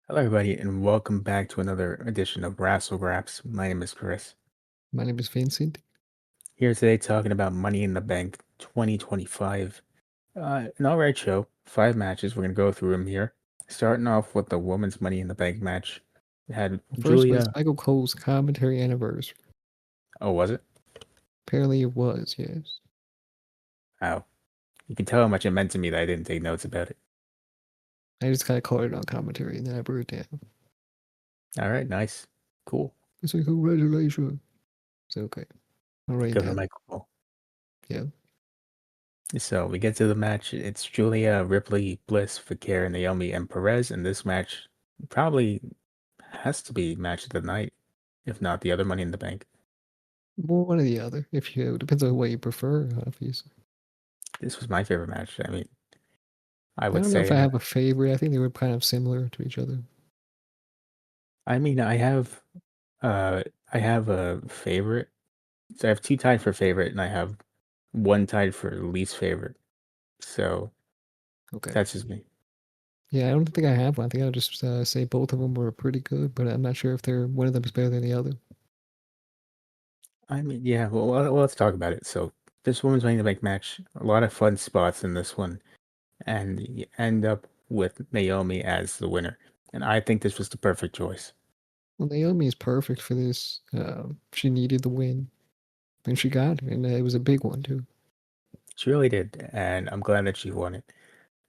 Hello, everybody, and welcome back to another edition of Wrassle Graps. My name is Chris. My name is Vincent. Here today talking about Money in the Bank 2025. An alright show. 5 matches. We're going to go through them here. Starting off with the women's Money in the Bank match. It had First was Julia. Michael Cole's commentary anniversary. Oh, was it? Apparently it was, yes. Oh. You can tell how much it meant to me that I didn't take notes about it. I just kind of caught it on commentary and then I wrote it down. Alright, nice. Cool. It's like, congratulations. It's okay. I'll write it Good for down. Michael Cole. Yeah. So we get to the match. It's Julia, Ripley, Bliss, Fakir, Naomi, and Perez. And this match probably has to be match of the night, if not the other Money in the Bank. Well, one or the other. If you depends on what you prefer, obviously. This was my favorite match. I mean, I I would don't know if say, I have a favorite. I think they were kind of similar to each other. I mean, I have a favorite. So I have two tied for favorite, and I have one tied for least favorite. So Okay. that's just me. Yeah, I don't think I have one. I think I'll just say both of them were pretty good, but I'm not sure if they're one of them is better than the other. I mean, yeah. Well, let's talk about it. So this women's Money in the Bank match, a lot of fun spots in this one, and you end up with Naomi as the winner. And I think this was the perfect choice. Well, Naomi is perfect for this. She needed the win, and she got it, and it was a big one too. She really did, and I'm glad that she won it.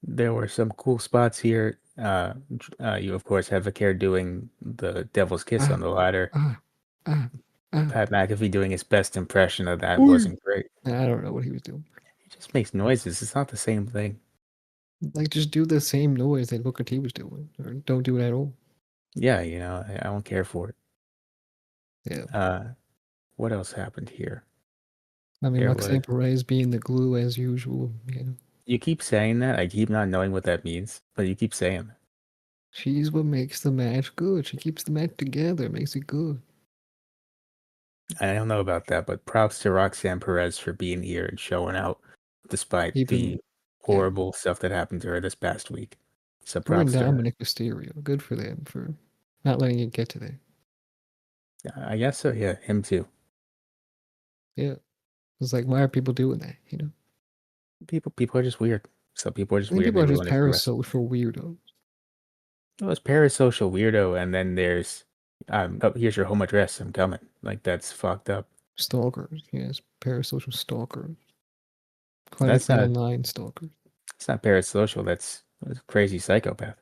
There were some cool spots here. You of course have Vicaire doing the Devil's Kiss Ah, on the ladder. ah, ah, ah. Pat McAfee doing his best impression of that Ooh. wasn't great. I don't know what he was doing. He just makes noises. It's not the same thing. Like, just do the same noise that Booker T was doing, or don't do it at all. Yeah, I don't care for it. Yeah. What else happened here? I mean, There was Roxanne Perez being the glue as usual. You keep saying that. I keep not knowing what that means, but you keep saying that. She's what makes the match good. She keeps the match together, makes it good. I don't know about that, but props to Roxanne Perez for being here and showing out despite Even, the yeah. horrible stuff that happened to her this past week. So Her and props to her. Dominic Mysterio. Good for them for not letting it get to that. I guess so. Yeah, him too. Yeah. It's like, why are people doing that? People are just weird. Some people are I just think weird. people They are just ruin it for us. parasocial weirdos. Well, it's parasocial weirdo, and then there's, oh, here's your home address. I'm coming. Like that's fucked up. Stalkers. Yes. Parasocial stalkers. That's Chronically not. online stalkers. It's not parasocial. That's a crazy psychopath.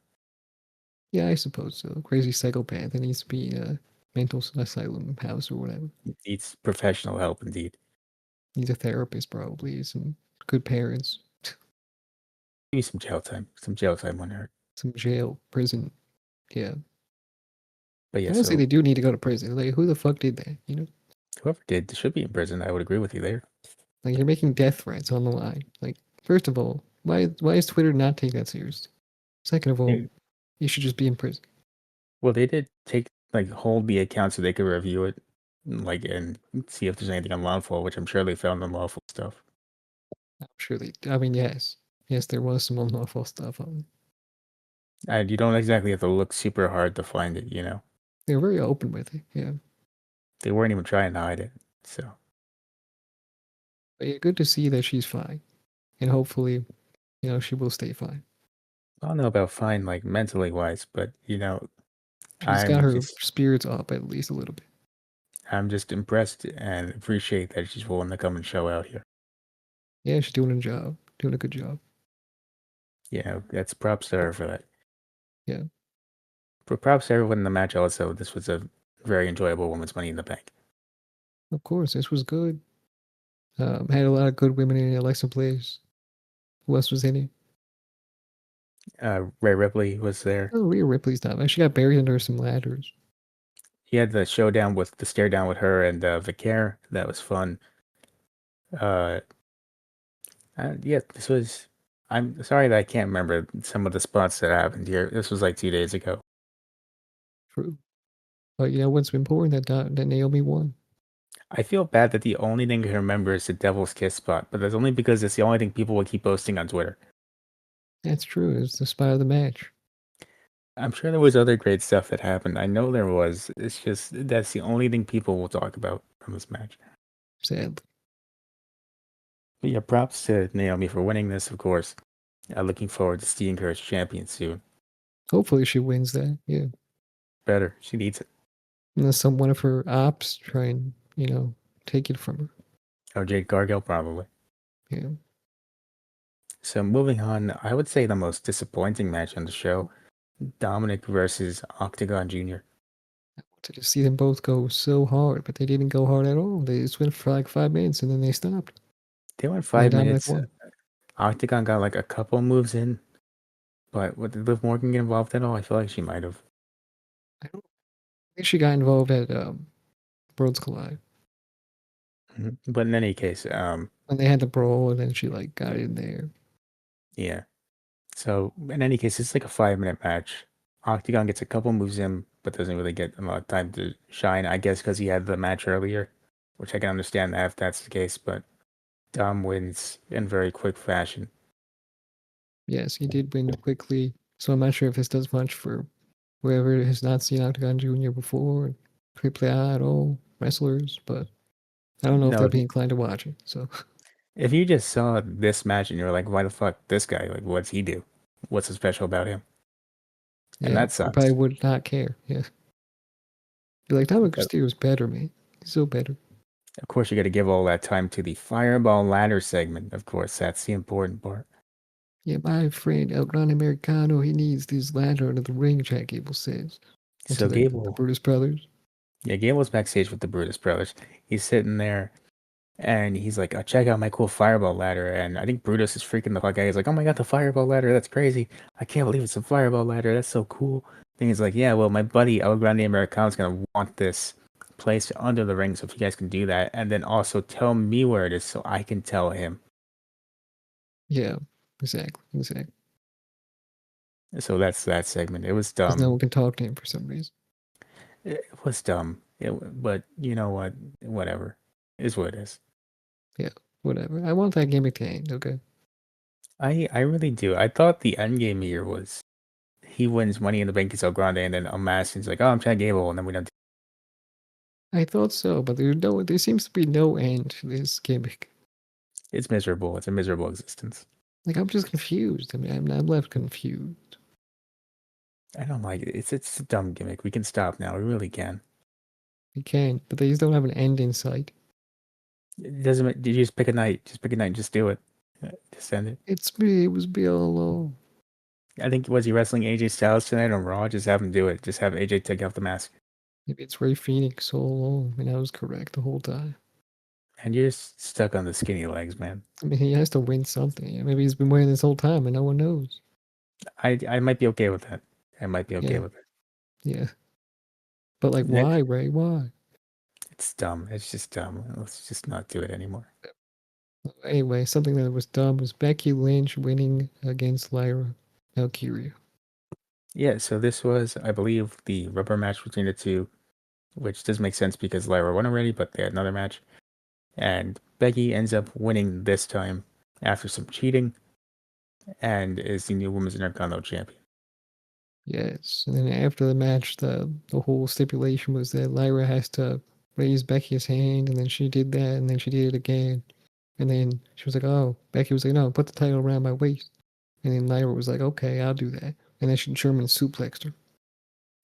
Yeah, I suppose so. Crazy psychopath that needs to be in a mental asylum house or whatever. Needs professional help, indeed. Needs a therapist, probably. Some good parents. Maybe some jail time. Some jail time wouldn't hurt. Some jail, prison. Yeah. But yeah, Honestly, so they do need to go to prison. Like, who the fuck did that? whoever did should be in prison. I would agree with you there. Like, you're making death threats on the line. Like, first of all, why is Twitter not taking that seriously? Second of all, They- you should just be in prison. well, they did take hold the account so they could review it, and see if there's anything unlawful, which I'm sure they found unlawful stuff. I'm sure they. I mean, yes, yes, there was some unlawful stuff on it. And you don't exactly have to look super hard to find it. They were very open with it. Yeah, They weren't even trying to hide it. So but yeah, good to see that she's fine, and hopefully, she will stay fine. I don't know about fine, like mentally wise, but She's got I'm her just spirits up at least a little bit. I'm just impressed and appreciate that she's willing to come and show out here. Yeah, she's doing a job, doing a good job. That's props to her for that. Yeah, But props to everyone in the match also. This was a very enjoyable women's Money in the Bank. of course, this was good. Had a lot of good women in it. Alexa Bliss. Who else was in it? Ray Ripley was there. Oh, Rhea Ripley's not. She got buried under some ladders. He had the showdown with the stare down with her and Vicaire. That was fun. Uh, yeah, this was. I'm sorry that I can't remember some of the spots that happened here. This was like 2 days ago. True. But what's important that Naomi won. I feel bad that the only thing I can remember is the Devil's Kiss spot, but that's only because it's the only thing people will keep posting on Twitter. That's true. It's the spot of the match. I'm sure there was other great stuff that happened. I know there was. It's just that's the only thing people will talk about from this match. Sadly. But yeah, props to Naomi for winning this, of course. Looking forward to seeing her as champion soon. Hopefully she wins that. Yeah. Better. She needs it. Unless one of her ops try and, take it from her. Or Jade Cargill, probably. Yeah. So moving on, I would say the most disappointing match on the show, Dominic versus Octagon Jr. I wanted to see them both go so hard, but they didn't go hard at all. They just went for like 5 minutes and then they stopped. They went And then five Dominic minutes. won. Octagon got like a couple moves in, but did Liv Morgan get involved at all? I feel like she might have. I don't think she got involved at Worlds Collide. But in any case, When they had the brawl and then she like got in there. yeah. So in any case, it's like a 5 minute match. Octagon gets a couple moves in, but doesn't really get a lot of time to shine. I guess because he had the match earlier, which I can understand that if that's the case. But Dom wins in very quick fashion. Yes, he did win quickly. So I'm not sure if this does much for whoever has not seen Octagon Jr. before, Triple A at all, wrestlers, but I don't know if No, they'll be inclined to watch it. So if you just saw this match and you're like, why the fuck this guy? Like, what's he do? What's so special about him? And yeah, that you probably sucks. would not care. Yeah. You're like, Dominic But Mysterio's better, man. He's so better. of course, you got to give all that time to the Fireball ladder segment. Of course, that's the important part. Yeah, my friend El Gran Americano, he needs this ladder under the ring, Jack Gable says. And to So the Brutus Brothers. Gable's backstage with the Brutus brothers. He's sitting there and he's like, oh, check out my cool Fireball ladder. And I think Brutus is freaking the fuck out. He's like, oh my God, the Fireball ladder. That's crazy. I can't believe it's a Fireball ladder. That's so cool. Then he's like, yeah, well, my buddy El Grande Americano is going to want this place under the ring. So if you guys can do that. And then also tell me where it is so I can tell him. Yeah, exactly. So that's that segment. It was Because no dumb. one can talk to him for some reason. It was dumb. But you know what? Whatever. It is what it is. Yeah, whatever. I want that gimmick to end, okay? I really do. I thought the end game here was he wins Money in the Bank is El Grande, and then Unmasked like, oh, I'm Chad Gable, and then we don't. I thought so, but there seems to be no end to this gimmick. It's miserable. It's a miserable existence. Like, I'm just confused. I mean, I'm left confused. I don't like it. It's a dumb gimmick. We can stop now. We really can. We can, but they just don't have an end in sight. It doesn't. You just pick a night. Just pick a night. And just do it. Just send it. It's me. It was me all along. I think was he wrestling AJ Styles tonight on Raw? Just have him do it. Just have AJ take off the mask. Maybe it's Ray Phoenix all along, and I was correct the whole time. And you're just stuck on the skinny legs, man. I mean, he has to win something. Maybe he's been winning this whole time, and no one knows. I might be okay with that. I might be okay Yeah, with it. yeah. But like, Next, why, Ray? Why? it's dumb. It's just dumb. Let's just not do it anymore. Anyway, something that was dumb was Becky Lynch winning against Lyra Valkyria. Yeah, so this was, I believe, the rubber match between the two, which does make sense because Lyra won already, but they had another match. And Becky ends up winning this time after some cheating and is the new Women's Intercontinental Champion. Yes, and then after the match, the whole stipulation was that Lyra has to raise Becky's hand, and then she did that, and then she did it again, and then she was like, "Oh," Becky was like, "No, put the title around my waist," and then Lyra was like, "Okay, I'll do that," and then she German suplexed her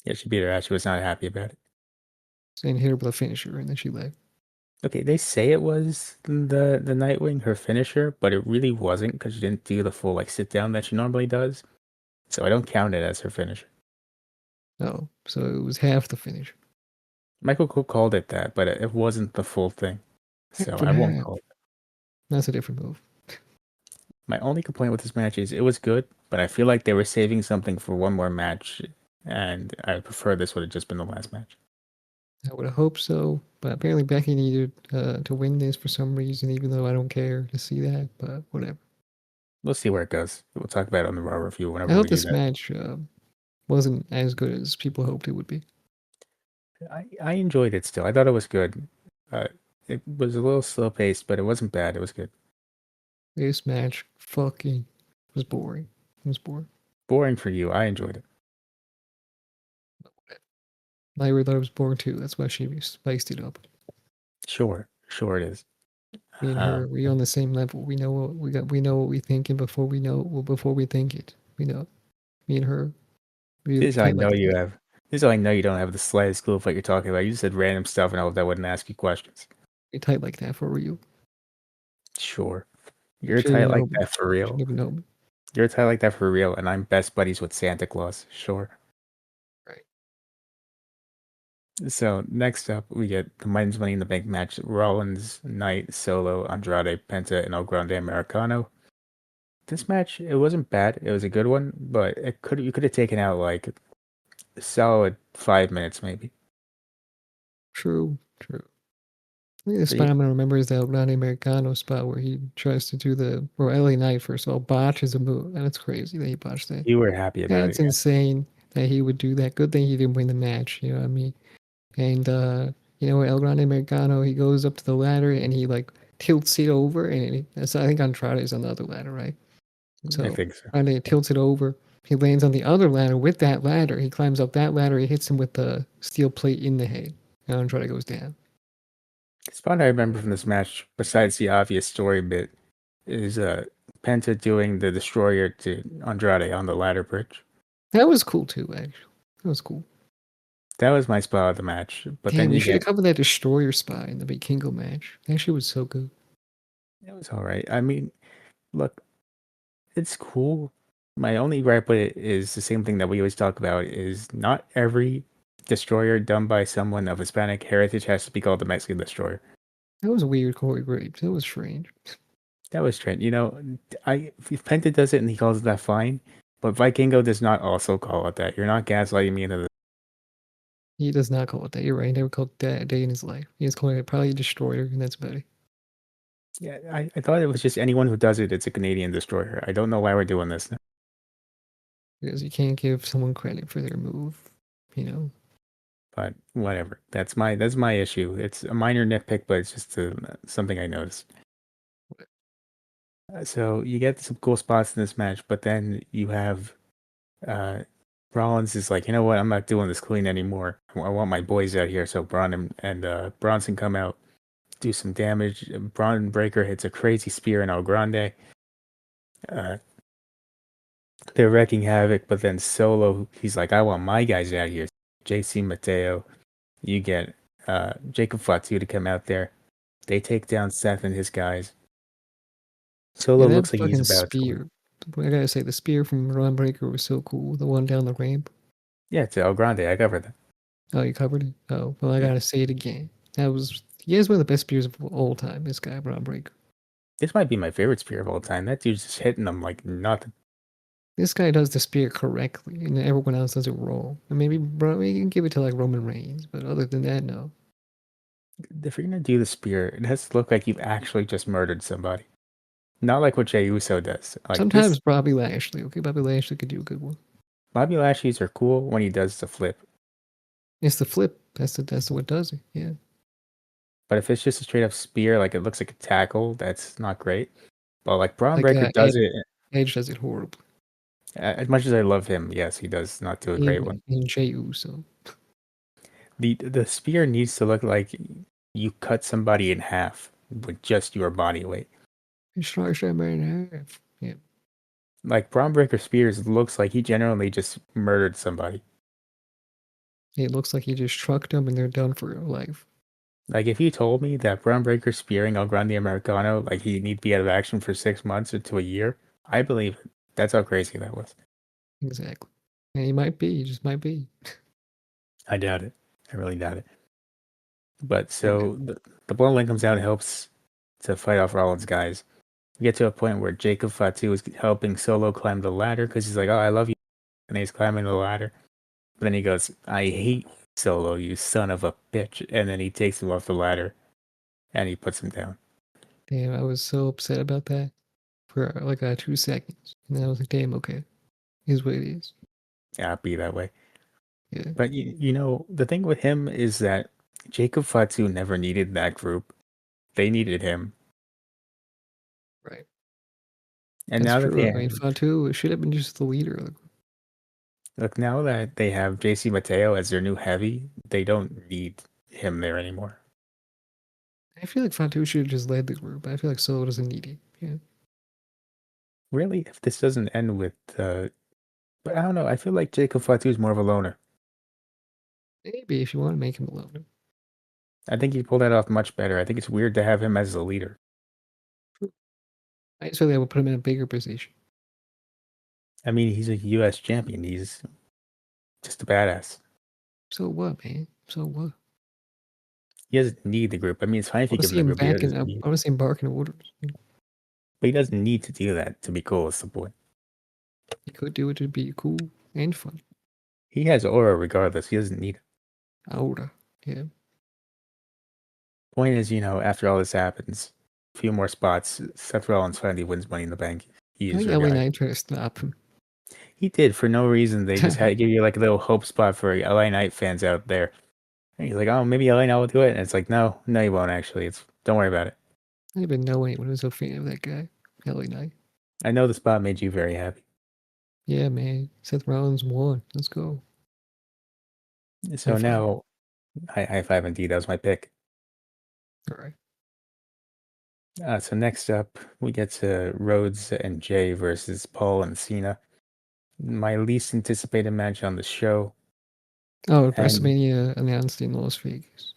Yeah, she beat her ass. She was not happy about it. and hit her with a finisher, and then she left. Okay, they say it was the Nightwing, her finisher, but it really wasn't because she didn't do the full like sit down that she normally does. So I don't count it as her finisher. Oh, so it was half the finish. Michael Cole called it that, but it wasn't the full thing. So Half I and won't half. call it. That's a different move. My only complaint with this match is it was good, but I feel like they were saving something for one more match, and I prefer this would have just been the last match. I would have hoped so, but apparently Becky needed to win this for some reason, even though I don't care to see that, but whatever. We'll see where it goes. We'll talk about it on the Raw review I whenever hope we do this that. match wasn't as good as people hoped it would be. I enjoyed it still. I thought it was good. It was a little slow paced, but it wasn't bad. It was good. This match fucking was boring. It was boring. Boring for you. I enjoyed it. Lyra Love's born too. That's why she spiced it up. Sure, it is. Me and Uh, her, we on the same level. We know what we got. We know what we thinking before we know. Well, before we think it, we know. Me and her, we this is how I tight know like you that. have. This is how I know you don't have the slightest clue of what you're talking about. You just said random stuff, and I hoped I wouldn't ask you questions. We tight like that for real. Sure, I'm you're sure you tight know like me. that for You real. never know me. You're tight like that for real, and I'm best buddies with Santa Claus. Sure. Right. So next up, we get the Men's Money in the Bank match: Rollins, Knight, Solo, Andrade, Penta, and El Grande Americano. This match, it wasn't bad. It was a good one, but you could have taken out like a solid 5 minutes maybe. True. True. I think the But spot I'm gonna remember is that Ronnie Americano spot where he tries to do the or LA Knight first of all botches a move, and it's crazy that he botched that. you were happy about it. That's insane that he would do that. Good thing he didn't win the match. You know what I mean? And you know, El Grande Americano, he goes up to the ladder and he like tilts it over, and so I think Andrade is on the other ladder, right? I So think so. Andrade tilts it over. He lands on the other ladder with that ladder. He climbs up that ladder. He hits him with the steel plate in the head. And Andrade goes down. The spot I remember from this match, besides the obvious story bit, is Penta doing the destroyer to Andrade on the ladder bridge. That was cool too, actually. That was cool. That was my spot of the match. But Damn, then you you should have get covered that destroyer spot in the Big Kingo match. That shit was so good. it was all right. I mean, look, it's cool. My only gripe with it is the same thing that we always talk about: is not every destroyer done by someone of Hispanic heritage has to be called the Mexican destroyer. That was weird choreographed. That was strange. That was Trent. You know, if Penta does it and he calls it that, fine. But Vikingo does not also call it that. You're not gaslighting me into this. He does not call it that. You're right. He never called it that a day in his life. He is calling it probably a destroyer, and that's better. Yeah, I thought it was just anyone who does it, it's a Canadian destroyer. I don't know why we're doing this now. Because you can't give someone credit for their move, you know? But whatever. That's my issue. It's a minor nitpick, but it's just something I noticed. So you get some cool spots in this match, but then you have uh, Rollins is like, you know what? I'm not doing this clean anymore. I want my boys out here. So Braun and Bronson come out, do some damage. Braun Breaker hits a crazy spear in El Grande. Uh, they're wrecking havoc, but then Solo, he's like, I want my guys out here. JC Mateo, you get Jacob Fatu to come out there. They take down Seth and his guys. Yeah, Solo that looks like he's fucking about to win. spear. I gotta say, the spear from Ron Breaker was so cool. The one down the ramp. Yeah, it's El Grande. I covered that. Oh, you covered it? Oh, well, I Yeah. gotta say it again. He has one of the best spears of all time, this guy, Ron Breaker. This might be my favorite spear of all time. That dude's just hitting them like nothing. This guy does the spear correctly, and everyone else does it wrong. And maybe we can give it to like Roman Reigns, but other than that, no. If you're gonna do the spear, it has to look like you've actually just murdered somebody. Not like what Jey Uso does. Like this, Sometimes Bobby Lashley. Okay, Bobby Lashley could do a good one. Bobby Lashley's are cool when he does the flip. It's the flip. That's what does it. Yeah. But if it's just a straight up spear, like it looks like a tackle, that's not great. But like Braun Like Breaker does it. Edge does it horribly. As much as I love him, yes, he does not do a great one. In Jey Uso. The spear needs to look like you cut somebody in half with just your body weight. He sliced that man in half. Yeah. Like Braun Breaker Spears looks like he generally just murdered somebody. It looks like he just trucked them and they're done for life. Like if you told me that Braun Breaker spearing El Grande Americano, like he need to be out of action for 6 months or to a year, I believe it. That's how crazy that was. Exactly. And he might be. He just might be. I doubt it. I really doubt it. But Whatever. so the bloodline comes out and helps to fight off Rollins' guys. We get to a point where Jacob Fatu is helping Solo climb the ladder because he's like, "Oh, I love you," and he's climbing the ladder. But then he goes, "I hate you, Solo, you son of a bitch," and then he takes him off the ladder and he puts him down. Damn, I was so upset about that for like 2 seconds. And then I was like, damn, okay. Is what it is. Yeah, be that way. Yeah. But you know, the thing with him is that Jacob Fatu never needed that group. They needed him. Right. And That's now that they true. I have mean, him, Fatu should have been just the leader of the group. Look, now that they have JC Mateo as their new heavy, they don't need him there anymore. I feel like Fatu should have just led the group. I feel like Solo doesn't need it. Yeah. Really, if this doesn't end with, but I don't know. I feel like Jacob Fatu is more of a loner. Maybe if you want to make him a loner. I think he pulled that off much better. I think it's weird to have him as the leader. I just feel like I would put him in a bigger position. I mean, he's a U.S. champion. He's just a badass. So what, man? So what? He doesn't need the group. I mean, it's fine if I you want to give him see the him group. But he backing doesn't up. need. I want to see him barking orders. But he doesn't need to do that to be cool. It's the point. He could do it to be cool and fun. He has aura regardless. He doesn't need it. Aura. Yeah. Point is, after all this happens, a few more spots, Seth Rollins finally wins Money in the Bank. He I is think your LA guy. Knight tried to stop him. He did for no reason. They just had to give you like a little hope spot for LA Knight fans out there. And he's like, oh, maybe LA Knight will do it. And it's like, no, you won't actually. Don't worry about it. I didn't even know anyone was a fan of that guy. LA Knight. I know the spot made you very happy. Yeah, man. Seth Rollins won. Let's go. So High five. now, high five indeed. That was my pick. All right. So next up, we get to Rhodes and Jay versus Paul and Cena. My least anticipated match on the show. Oh, And WrestleMania announced in Las Vegas.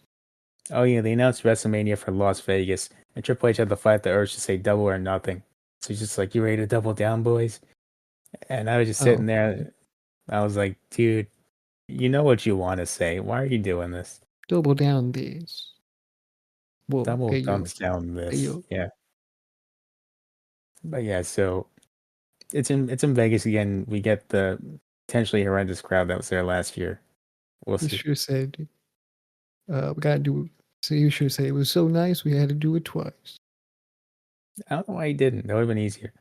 oh yeah, they announced WrestleMania for Las Vegas, and Triple H had to fight the urge to say double or nothing. So he's just like, "You ready to double down, boys?" And I was just sitting Oh, there. I was like, "Dude, you know what you want to say. Why are you doing this? double down this. Whoa, Double hey yo, thumbs down hey this." yo. Yeah, but yeah, so it's in Vegas again. We get the potentially horrendous crowd that was there last year. We'll You see. should have said, we gotta do it. So you should say it was so nice we had to do it twice. I don't know why he didn't. That would have been easier.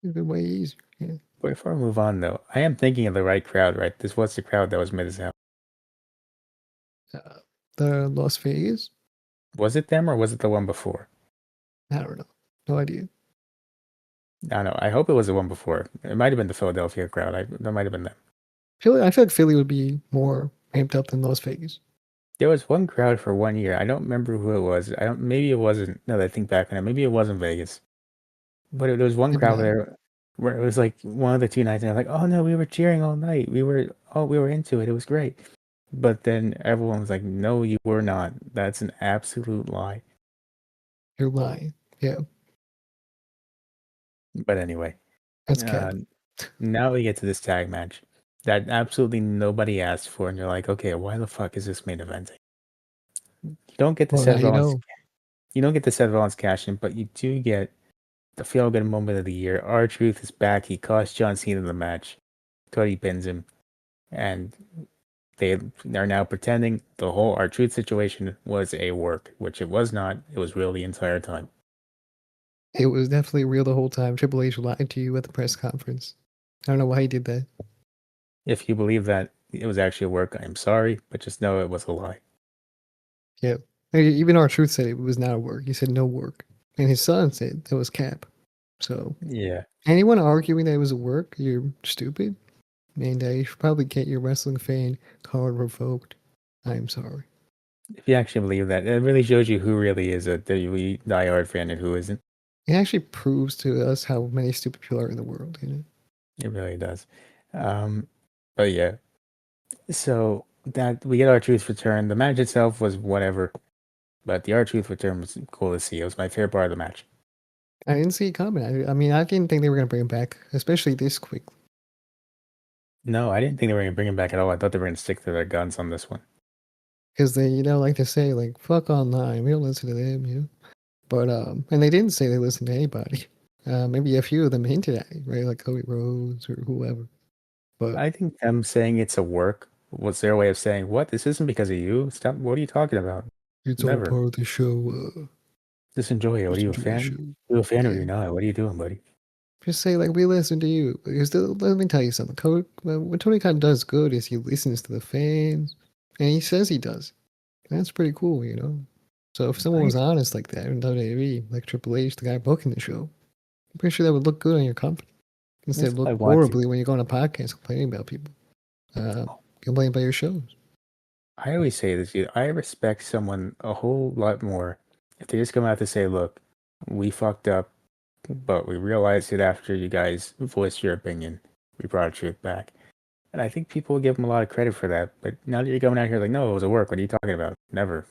It'd been way easier. Yeah. But before I move on, though, I am thinking of the right crowd, right? This was the crowd that was mid as hell. The Las Vegas? Was it them or was it the one before? I don't know. No idea. I don't know. I hope it was the one before. It might have been the Philadelphia crowd. That might have been them. I feel like Philly would be more amped up than Las Vegas. There was one crowd for 1 year. I don't remember who it was. I don't. Maybe it wasn't. No, I think back on it. Maybe it wasn't Vegas. But there was one Maybe crowd not. there where it was like one of the two nights, and they're like, "Oh no, we were cheering all night. We were into it. It was great." But then everyone was like, "No, you were not. That's an absolute lie." You're lying. Yeah, But anyway, that's uh, cap. now we get to this tag match that absolutely nobody asked for, and you're like, "Okay, why the fuck is this main eventing?" You don't get the Well, now Seth you Rollins. know. You don't get the Seth Rollins cash in, but you do get the feel good moment of the year. R-Truth is back. He cost John Cena the match. Cody pins him, and they are now pretending the whole R-Truth situation was a work, which it was not. It was real the entire time. It was definitely real the whole time. Triple H lied to you at the press conference. I don't know why he did that. If you believe that it was actually a work, I'm sorry, but just know it was a lie. Yeah. Even our truth said it was not a work. He said no work. And his son said that was cap. So Yeah. anyone arguing that it was a work, you're stupid. And you should probably get your wrestling fan card revoked. I'm sorry. If you actually believe that, it really shows you who really is a WWE diehard fan and who isn't. It actually proves to us how many stupid people are in the world, you know? It really does. But yeah. So that we get our truth return. The match itself was whatever, but the R-Truth return was cool to see. It was my favorite part of the match. I didn't see it coming. I mean, I didn't think they were going to bring him back, especially this quick. No, I didn't think they were going to bring him back at all. I thought they were going to stick to their guns on this one. Because they, like to say, like, fuck online. We don't listen to them, you know? But, and they didn't say they listened to anybody. Maybe a few of them hinted at it, right? Like Cody Rhodes or whoever. But I think them saying it's a work was their way of saying, "What? This isn't because of you. Stop. What are you talking about? it's all Never. part of the show. Just enjoy it. What are Just you, a enjoy the show. fan? You a fan or Yeah. you're not? What are you doing, buddy?" Just say, like, we listen to you. Because let me tell you something. What Tony Khan does good is he listens to the fans. And he says he does. That's pretty cool, you know? So if someone I was honest like that in WWE, like Triple H, the guy booking the show, I'm pretty sure that would look good on your company. Instead That's of all I look want to. horribly when you go on a podcast complaining about people. complain about your shows. I always say this, dude. I respect someone a whole lot more if they just come out to say, "Look, we fucked up, but we realized it after you guys voiced your opinion. We brought truth back." And I think people give them a lot of credit for that. But now that you're coming out here like, "No, it was a work. What are you talking about? Never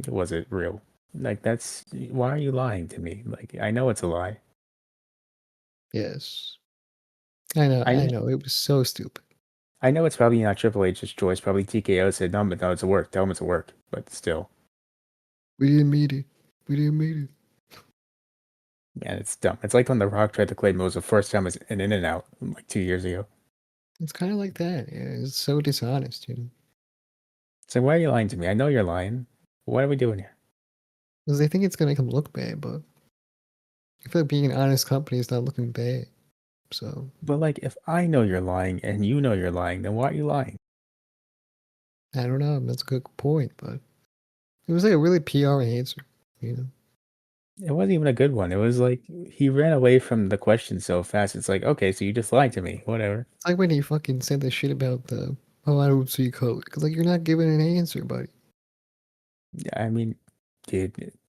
was it real." Like that's why are you lying to me? Like I know it's a lie. Yes. I know, I I know, know. It was so stupid. I know it's probably not Triple H's choice. Probably TKO said, "No, but no, it's a work. Tell him it's a work." But still, We didn't meet it. We didn't meet it. man, it's dumb. It's like when The Rock tried to claim it was the first time as an In and Out like 2 years ago. It's kind of like that. Yeah, it's so dishonest, you know. So why are you lying to me? I know you're lying. What are we doing here? Because they think it's gonna make them look bad, but I feel like being an honest company is not looking bad. So But like, if I know you're lying and you know you're lying, then why are you lying? I don't know. That's a good point, but it was like a really PR answer, you know. It wasn't even a good one. It was like he ran away from the question so fast. It's like, okay, so you just lied to me. Whatever. It's like when he fucking said the shit about the I don't see code because like you're not giving an answer, buddy. I mean, dude,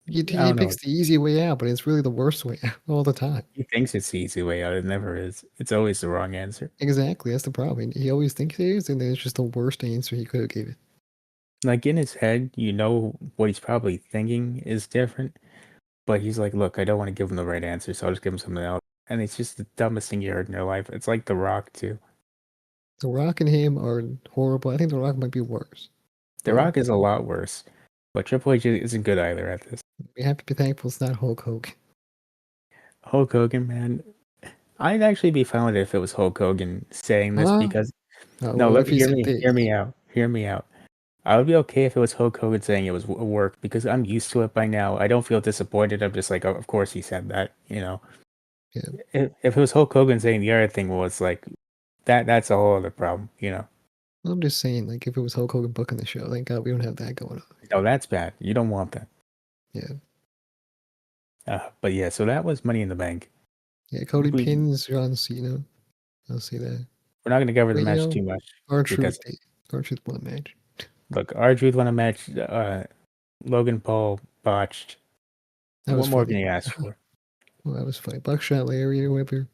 I He don't know. picks the easy way out, but it's really the worst way out all the time. He thinks it's the easy way out. It never is. It's always the wrong answer. Exactly, that's the problem. He always thinks it is, and then it's just the worst answer he could have given. Like in his head, you know what he's probably thinking is different, but he's like, look, I don't want to give him the right answer, so I'll just give him something else. And it's just the dumbest thing you heard in your life. It's like The Rock too. The Rock and him are horrible. I think The Rock might be worse, The but Rock is a lot worse, but Triple H isn't good either at this. we have to be thankful it's not Hulk Hogan. Hulk Hogan, man, I'd actually be fine with it if it was Hulk Hogan saying this Huh? because Oh, no, well, let if me he said hear this, me out, hear me out. I would be okay if it was Hulk Hogan saying it was work because I'm used to it by now. I don't feel disappointed. I'm just like, oh, of course he said that, you know. yeah. If it was Hulk Hogan saying the other thing was like that's a whole other problem, you know. I'm just saying, like, if it was Hulk Hogan booking the show, thank God we don't have that going on. No, that's bad. You don't want that. Yeah. But yeah, so that was Money in the Bank. Yeah, Cody We pins John Cena. I'll see that. we're not going to cover the But, match too much R-Truth because did. R-Truth won the match. look, R-Truth won a match. Logan Paul botched. That was What more can funny. you ask for? Well, that was funny. Buckshot Larry or whatever,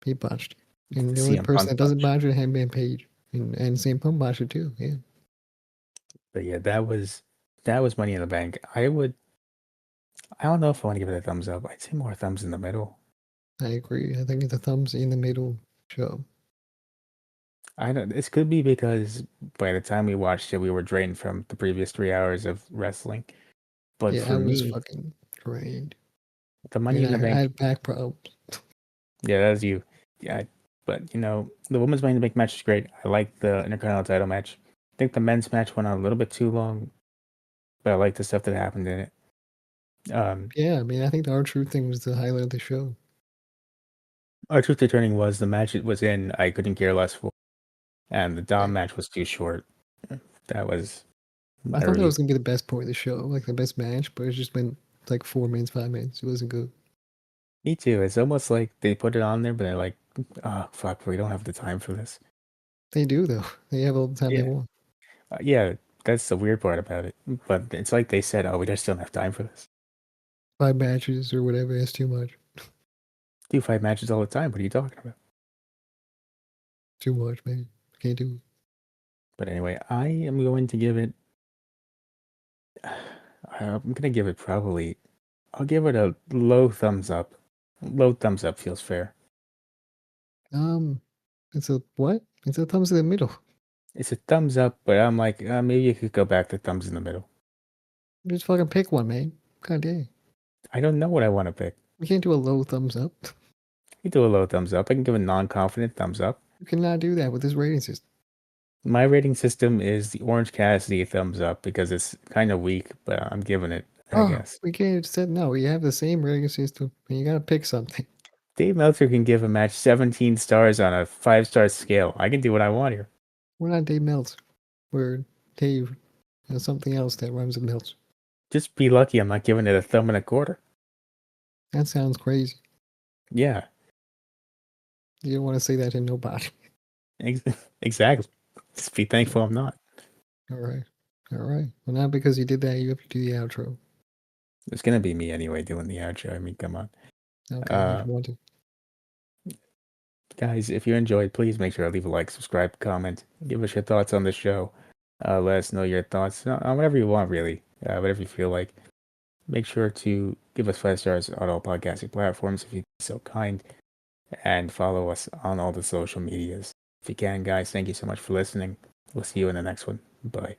he botched it. And the only CM person Punk that doesn't botch. botch it had been Page. And Sam Punk botched it too. Yeah. But yeah, that was Money in the Bank. I don't know if I want to give it a thumbs up. I'd say more thumbs in the middle. I agree. I think it's a thumbs in the middle show. I don't. This could be because by the time we watched it, we were drained from the previous 3 hours of wrestling. But Yeah, for I was me, fucking drained. the Money And in the I Bank, had back problems. yeah, that's you. Yeah, but you know, the women's Money in the Bank match is great. I like the Intercontinental title match. I think the men's match went on a little bit too long, but I like the stuff that happened in it. Yeah, I mean, I think the R-Truth thing was the highlight of the show. Our truth returning was the match it was in. I couldn't care less for, and the Yeah. Dom match was too short. That was I my thought that review. was gonna be the best part of the show, like the best match, but it just went like 4 minutes, 5 minutes. It wasn't good. Me too. It's almost like they put it on there, but they're like, "Oh fuck, we don't have the time for this." They do though. They have all the time they Yeah, want. yeah. That's the weird part about it. But it's like they said, "Oh, we just don't have time for this." 5 matches or whatever is too much. Do 5 matches all the time. What are you talking about? Too much, man. Can't do it. But anyway, I am going to give it. I'm gonna give it probably. I'll give it a low thumbs up. Low thumbs up feels fair. It's a what? It's a thumbs in the middle. It's a thumbs up, but I'm like, maybe you could go back to thumbs in the middle. Just fucking pick one, man. God damn. I don't know what I want to pick. We can't do a low thumbs up. You do a low thumbs up. I can give a non-confident thumbs up. You cannot do that with this rating system. My rating system is the Orange Cassidy thumbs up because it's kind of weak, but I'm giving it, I Oh, guess. we can't said no. We have the same rating system, and you gotta pick something. Dave Meltzer can give a match 17 stars on a 5-star scale. I can do what I want here. We're not Dave Meltzer. We're Dave something else that rhymes with Meltzer. Just be lucky I'm not giving it a thumb and a quarter. That sounds crazy. Yeah, You don't want to say that to nobody. exactly. Just be thankful I'm not. All right. All right. Well, now because you did that, you have to do the outro. It's gonna be me anyway doing the outro. I mean, come on. Okay, if you want to. Guys, if you enjoyed, please make sure to leave a like, subscribe, comment, give us your thoughts on the show. Let us know your thoughts on whatever you want, really, whatever you feel like. Make sure to give us 5 stars on all podcasting platforms if you're so kind, and follow us on all the social medias. If you can, guys, thank you so much for listening. We'll see you in the next one. Bye.